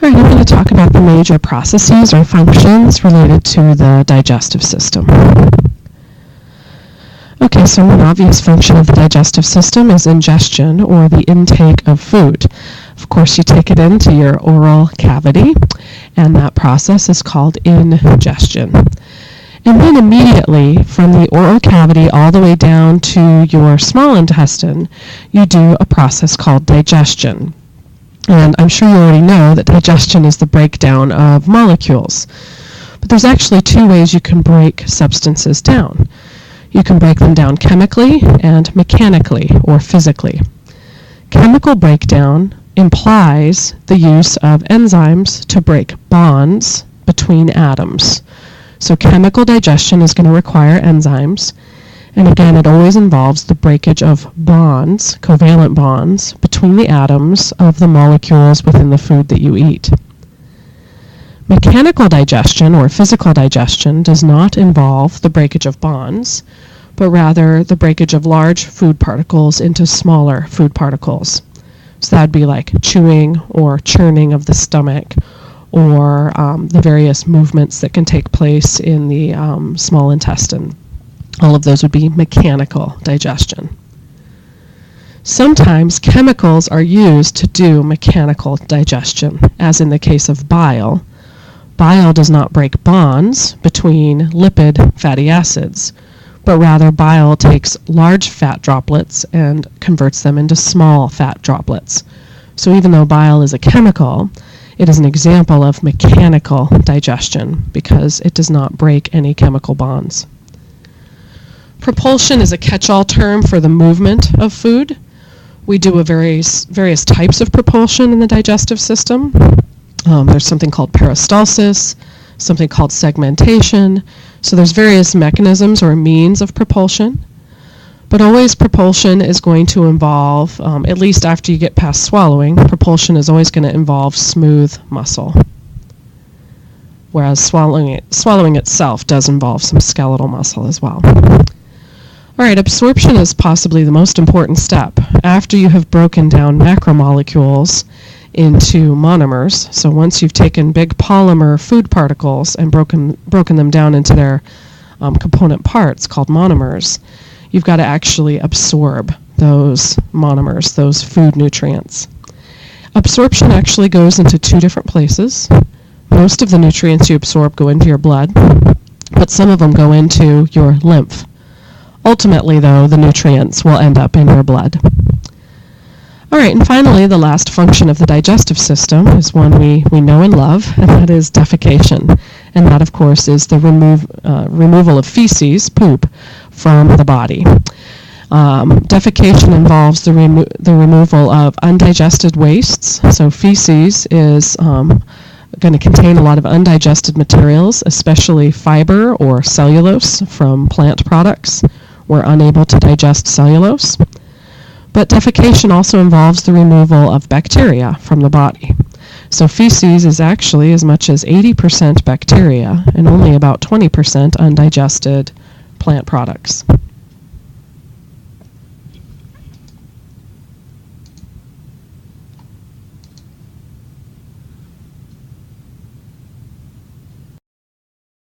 All right, I'm going to talk about the major processes or functions related to the digestive system. Okay, so one obvious function of the digestive system is ingestion, or the intake of food. Of course, you take it into your oral cavity, and that process is called ingestion. And then immediately, from the oral cavity all the way down to your small intestine, you do a process called digestion. And I'm sure you already know that digestion is the breakdown of molecules. But there's actually two ways you can break substances down. You can break them down chemically and mechanically, or physically. Chemical breakdown implies the use of enzymes to break bonds between atoms. So chemical digestion is going to require enzymes. And again, it always involves the breakage of bonds, covalent bonds, between the atoms of the molecules within the food that you eat. Mechanical digestion, or physical digestion, does not involve the breakage of bonds, but rather the breakage of large food particles into smaller food particles. So that would be like chewing or churning of the stomach, or the various movements that can take place in the small intestine. All of those would be mechanical digestion. Sometimes chemicals are used to do mechanical digestion, as in the case of bile. Bile does not break bonds between lipid fatty acids, but rather bile takes large fat droplets and converts them into small fat droplets. So even though bile is a chemical, it is an example of mechanical digestion because it does not break any chemical bonds. Propulsion is a catch-all term for the movement of food. We do various types of propulsion in the digestive system. There's something called peristalsis, something called segmentation. So there's various mechanisms or means of propulsion. But always propulsion is going to involve, at least after you get past swallowing, propulsion is always going to involve smooth muscle. Whereas swallowing itself does involve some skeletal muscle as well. All right, absorption is possibly the most important step. After you have broken down macromolecules into monomers, so once you've taken big polymer food particles and broken them down into their component parts called monomers, you've got to actually absorb those monomers, those food nutrients. Absorption actually goes into two different places. Most of the nutrients you absorb go into your blood, but some of them go into your lymph. Ultimately, though, the nutrients will end up in your blood. All right, and finally, the last function of the digestive system is one we know and love, and that is defecation. And that, of course, is the removal of feces, poop, from the body. Defecation involves the removal of undigested wastes. So feces is going to contain a lot of undigested materials, especially fiber or cellulose from plant products. We're unable to digest cellulose. But defecation also involves the removal of bacteria from the body. So feces is actually as much as 80% bacteria and only about 20% undigested plant products.